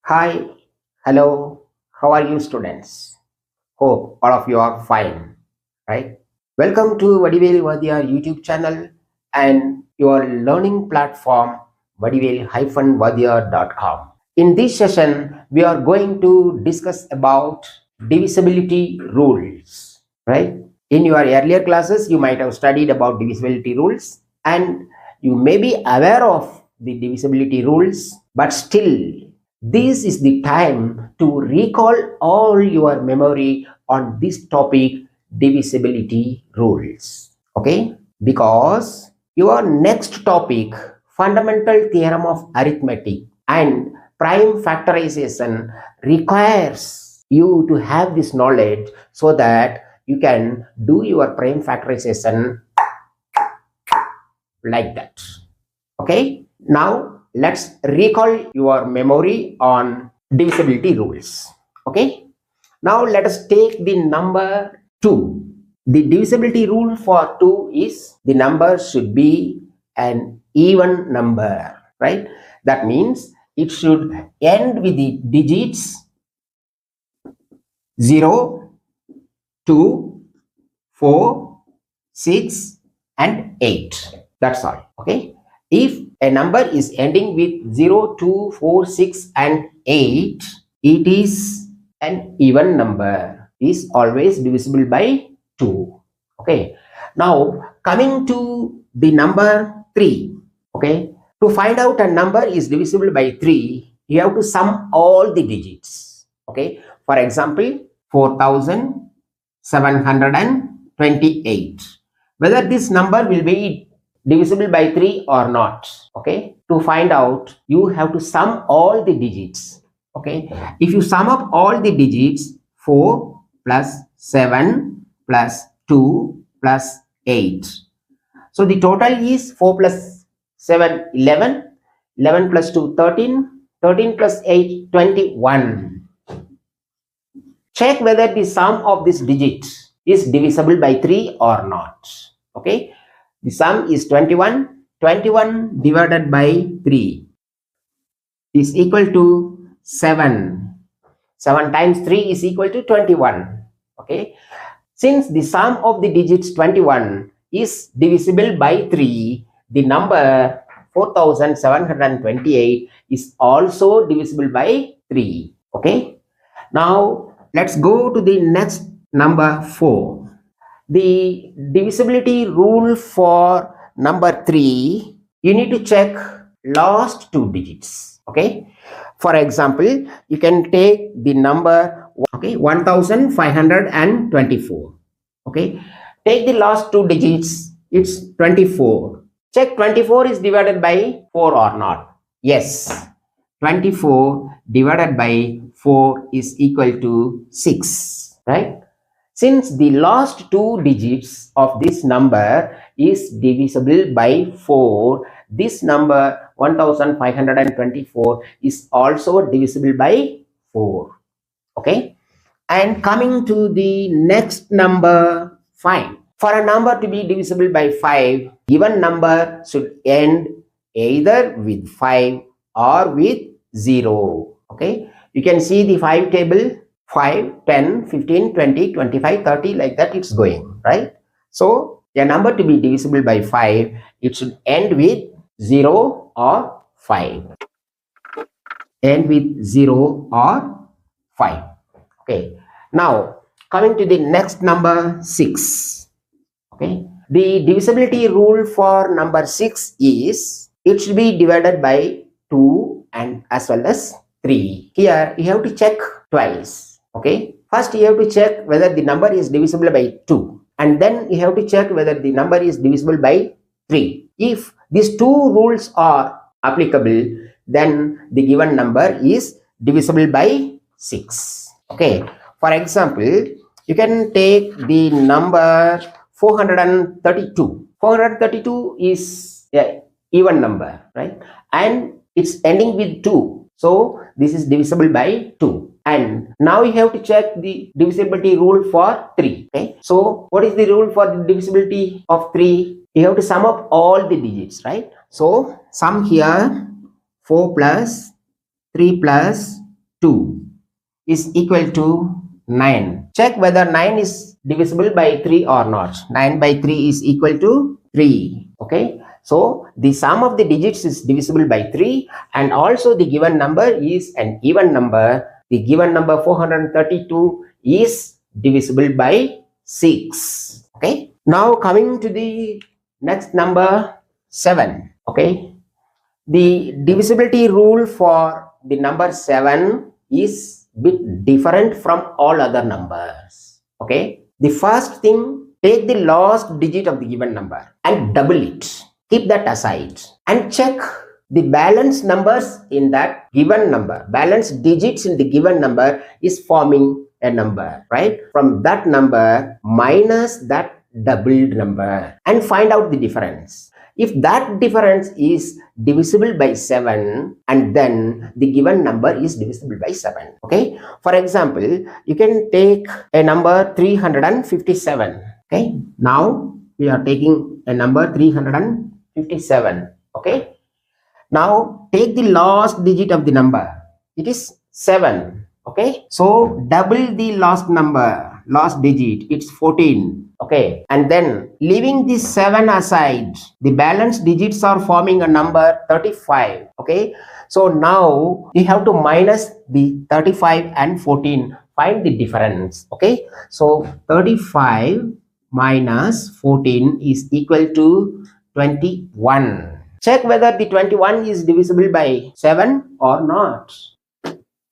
Hi, hello, how are you students? Hope all of you are fine, right? Welcome to Vadivel Vadia YouTube channel and your learning platform vadivel-vadia.com. In this session, we are going to discuss about divisibility rules, right? In your earlier classes, you might have studied about divisibility rules and you may be aware of the divisibility rules, but still this is the time to recall all your memory on this topic, divisibility rules. Okay? Because your next topic, fundamental theorem of arithmetic and prime factorization, requires you to have this knowledge so that you can do your prime factorization like that. Okay? Now let's recall your memory on divisibility rules. Okay, now let us take the number 2. The divisibility rule for 2 is the number should be an even number, right? That means it should end with the digits 0, 2, 4, 6 and 8. That's all. Okay, if a number is ending with 0, 2, 4, 6 and 8, it is an even number, is always divisible by 2. Okay, now coming to the number 3. Okay, to find out a number is divisible by 3, you have to sum all the digits. Okay, for example, 4728. Whether this number will be divisible by 3 or not. Okay, to find out, you have to sum all the digits. Okay, if you sum up all the digits, 4 plus 7 plus 2 plus 8. So the total is 4 plus 7, 11, 11 plus 2, 13, 13 plus 8, 21. Check whether the sum of this digit is divisible by 3 or not. Okay, the sum is 21. 21 divided by 3 is equal to 7. 7 times 3 is equal to 21. Okay, since the sum of the digits 21 is divisible by 3, the number 4728 is also divisible by 3. Okay, now let's go to the next number 4. The divisibility rule for number 3, you need to check last 2 digits. Okay, for example, you can take the number 1524. Okay, take the last 2 digits, it's 24. Check 24 is divided by 4 or not. Yes, 24 divided by 4 is equal to 6, right? Since the last 2 digits of this number is divisible by 4, this number 1524 is also divisible by 4. Okay, and coming to the next number 5. For a number to be divisible by 5, given number should end either with 5 or with 0. Okay, you can see the 5 table. 5, 10, 15, 20, 25, 30, like that it's going, right? So a number to be divisible by 5, it should end with 0 or 5. End with 0 or 5. Okay, now coming to the next number 6. Okay, the divisibility rule for number 6 is it should be divided by 2 and as well as 3. Here you have to check twice. Okay, first you have to check whether the number is divisible by 2 and then you have to check whether the number is divisible by 3. If these 2 rules are applicable, then the given number is divisible by 6. Okay, for example, you can take the number 432. 432 is an even number, right? And it's ending with 2. So this is divisible by 2. And now you have to check the divisibility rule for 3. Okay, so what is the rule for the divisibility of 3? You have to sum up all the digits, right? So sum here 4 plus 3 plus 2 is equal to 9. Check whether 9 is divisible by 3 or not. 9 by 3 is equal to 3. Okay. So the sum of the digits is divisible by 3, and also the given number is an even number. The given number 432 is divisible by 6. Okay. Now coming to the next number 7. Okay. The divisibility rule for the number 7 is bit different from all other numbers. Okay. The first thing, take the last digit of the given number and double it. Keep that aside and check the balance numbers in that given number. Balance digits in the given number is forming a number, right? From that number minus that doubled number and find out the difference. If that difference is divisible by 7, and then the given number is divisible by 7. Okay. For example, you can take a number 357. Okay. Now we are taking a number 357. Okay. Now take the last digit of the number. It is 7. Okay. So double the last number, last digit. It's 14. Okay. And then leaving this 7 aside, the balance digits are forming a number 35. Okay. So now you have to minus the 35 and 14. Find the difference. Okay. So 35 minus 14 is equal to 21. Check whether the 21 is divisible by 7 or not.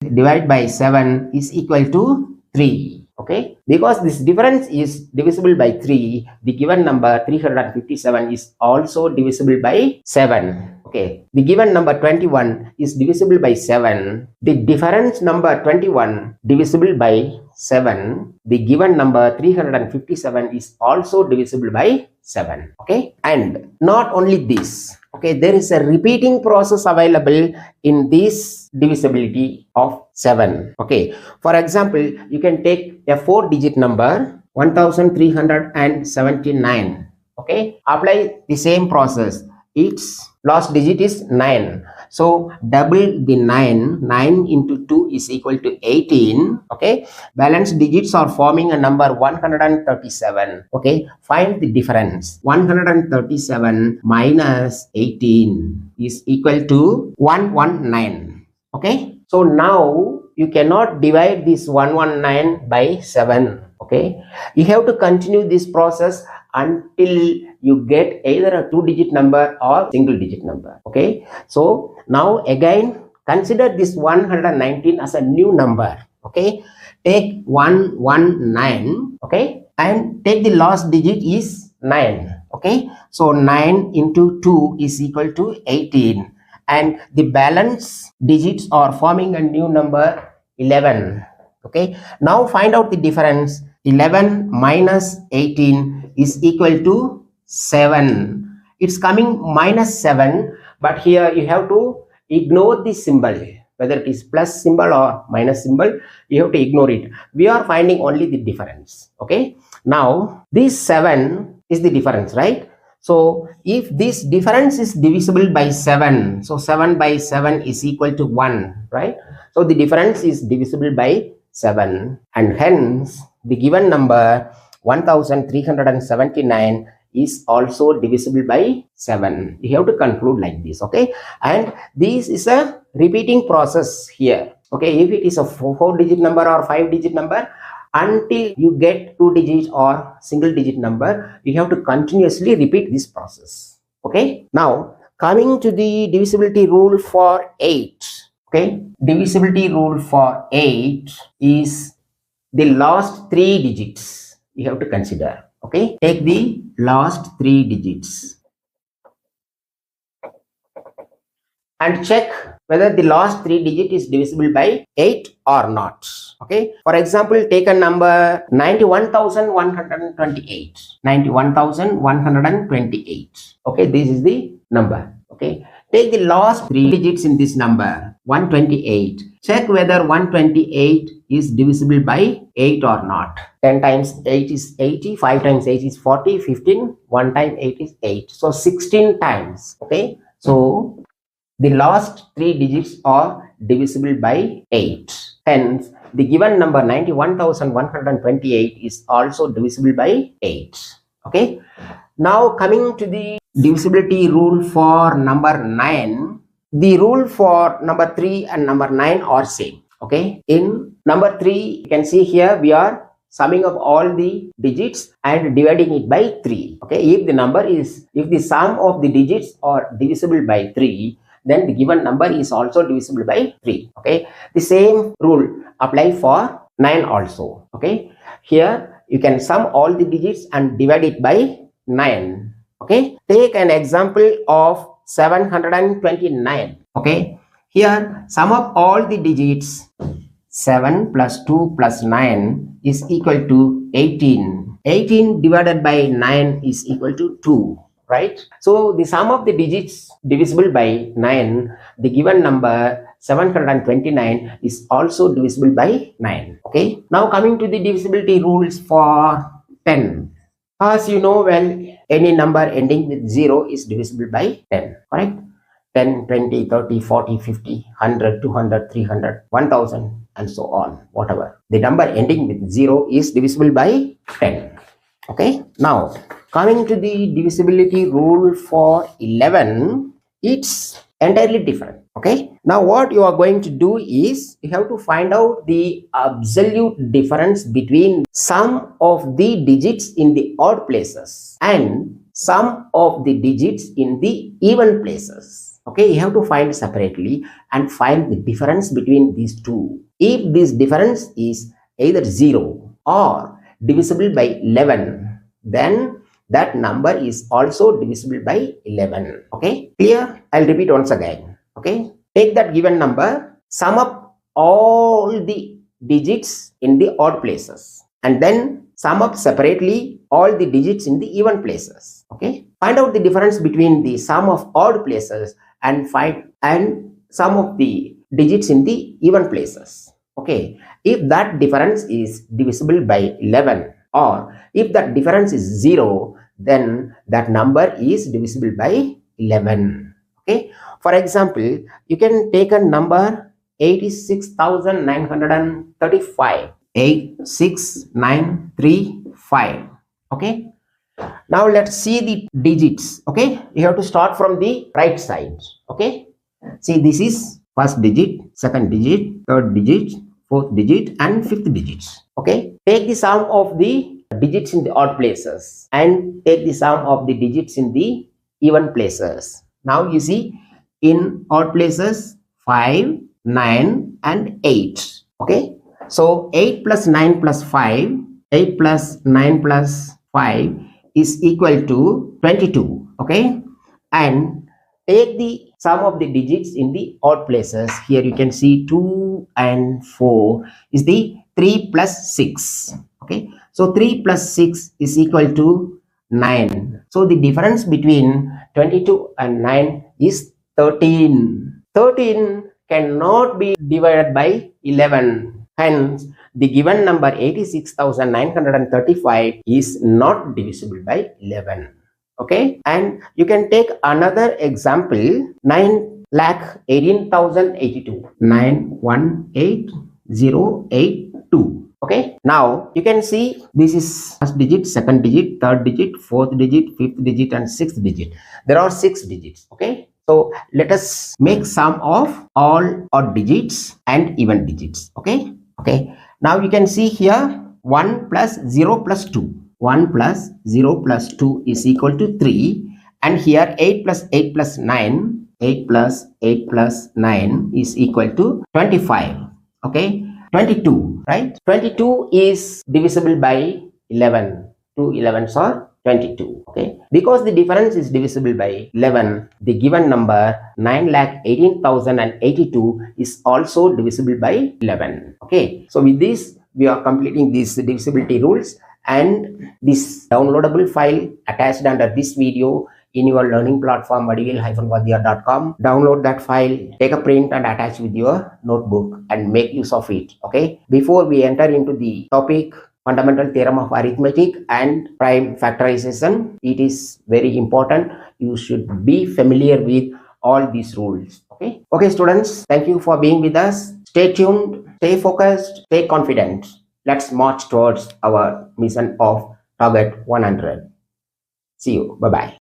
Divide by 7 is equal to 3. Okay, because this difference is divisible by 3, the given number 357 is also divisible by 7. Okay, the given number 21 is divisible by 7. The difference number 21 divisible by 7. The given number 357 is also divisible by 7. Okay, and not only this. Okay, there is a repeating process available in this divisibility of 7. Okay, for example, you can take a 4-digit number 1379. Okay, apply the same process. Its last digit is 9. So double the 9. 9 into 2 is equal to 18. Okay, balance digits are forming a number 137. Okay, find the difference. 137 minus 18 is equal to 119. Okay, so now you cannot divide this 119 by 7. Okay, you have to continue this process until you get either a 2-digit number or single digit number. Okay, so now again consider this 119 as a new number. Okay, take 119. Okay, and take the last digit is 9. Okay, so 9 into 2 is equal to 18, and the balance digits are forming a new number 11. Okay, now find out the difference. 11 minus 18 is equal to 7. It's coming minus 7, but here you have to ignore the symbol. Whether it is plus symbol or minus symbol, you have to ignore it. We are finding only the difference. Okay, now this 7 is the difference, right? So if this difference is divisible by 7, so 7 by 7 is equal to 1, right? So the difference is divisible by 7, and hence the given number 1379 is also divisible by 7. You have to conclude like this. Okay, and this is a repeating process here. Okay, if it is a 4-digit number or 5-digit number, until you get 2 digits or single digit number, you have to continuously repeat this process. Okay, now coming to the divisibility rule for 8. Okay, divisibility rule for 8 is the last 3 digits you have to consider. Okay, take the last 3 digits and check whether the last 3 digit is divisible by 8 or not. Okay, for example, take a number 91,128. 91,128. Okay, this is the number. Okay, take the last 3 digits in this number 128. Check whether 128 is divisible by 8 or not. 10 times 8 is 80, 5 times 8 is 40, 15, 1 time 8 is 8. So 16 times. Okay, so the last 3 digits are divisible by 8. Hence, the given number 91,128 is also divisible by 8. Okay. Now coming to the divisibility rule for number 9. The rule for number 3 and number 9 are same. Okay. In number 3, you can see here we are summing up all the digits and dividing it by 3. Okay. If the sum of the digits are divisible by 3, then the given number is also divisible by 3. Okay. The same rule apply for 9 also. Okay. Here you can sum all the digits and divide it by 9. Okay. Take an example of 729. Okay. Here sum up all the digits. 7 plus 2 plus 9 is equal to 18. 18 divided by 9 is equal to 2. Right? So the sum of the digits divisible by 9, the given number 729 is also divisible by 9. Okay. Now coming to the divisibility rules for 10. As you know well, any number ending with 0 is divisible by 10. Correct? 10, 20, 30, 40, 50, 100, 200, 300, 1000 and so on. Whatever. The number ending with 0 is divisible by 10. Okay. Now coming to the divisibility rule for 11, it's entirely different. Okay. Now what you are going to do is you have to find out the absolute difference between sum of the digits in the odd places and sum of the digits in the even places. Okay, you have to find separately and find the difference between these two. If this difference is either 0 or divisible by 11, then that number is also divisible by 11. Okay, clear? I'll repeat once again. Okay, take that given number, sum up all the digits in the odd places, and then sum up separately all the digits in the even places. Okay, find out the difference between the sum of odd places and sum of the digits in the even places. Okay, if that difference is divisible by 11 or if that difference is 0, then that number is divisible by 11. Okay, for example, you can take a number 86,935. 86935. Okay. Now let's see the digits. Okay, you have to start from the right side. Okay, see, this is first digit, second digit, third digit, fourth digit and fifth digit. Okay, take the sum of the digits in the odd places and take the sum of the digits in the even places. Now you see, in odd places 5, 9 and 8. Okay, so 8 plus 9 plus 5, 8 plus 9 plus 5 is equal to 22. Okay, and take the sum of the digits in the odd places. Here you can see 2 and 4 is the 3 plus 6. Okay, so 3 plus 6 is equal to 9. So the difference between 22 and 9 is 13. 13 cannot be divided by 11. Hence, the given number 86,935 is not divisible by 11. Okay, and you can take another example, 9,18,082. 9,18082. Okay, now you can see this is first digit, second digit, third digit, fourth digit, fifth digit and sixth digit. There are 6 digits. Okay, so let us make sum of all odd digits and even digits. Okay. Okay, now you can see here 1 plus 0 plus 2. 1 plus 0 plus 2 is equal to 3. And here 8 plus 8 plus 9. 8 plus 8 plus 9 is equal to 25. Okay, 22, right? 22 is divisible by 11. 2 11s are 22. Okay, because the difference is divisible by 11, the given number 9,18,082 is also divisible by 11. Okay, so with this we are completing these divisibility rules, and this downloadable file attached under this video in your learning platform vadivel-vadia.com. Download that file, take a print and attach with your notebook and make use of it. Okay, before we enter into the topic, fundamental theorem of arithmetic and prime factorization, it is very important you should be familiar with all these rules. Okay, students, thank you for being with us. Stay tuned, stay focused, stay confident. Let's march towards our mission of target 100. See you. Bye-bye.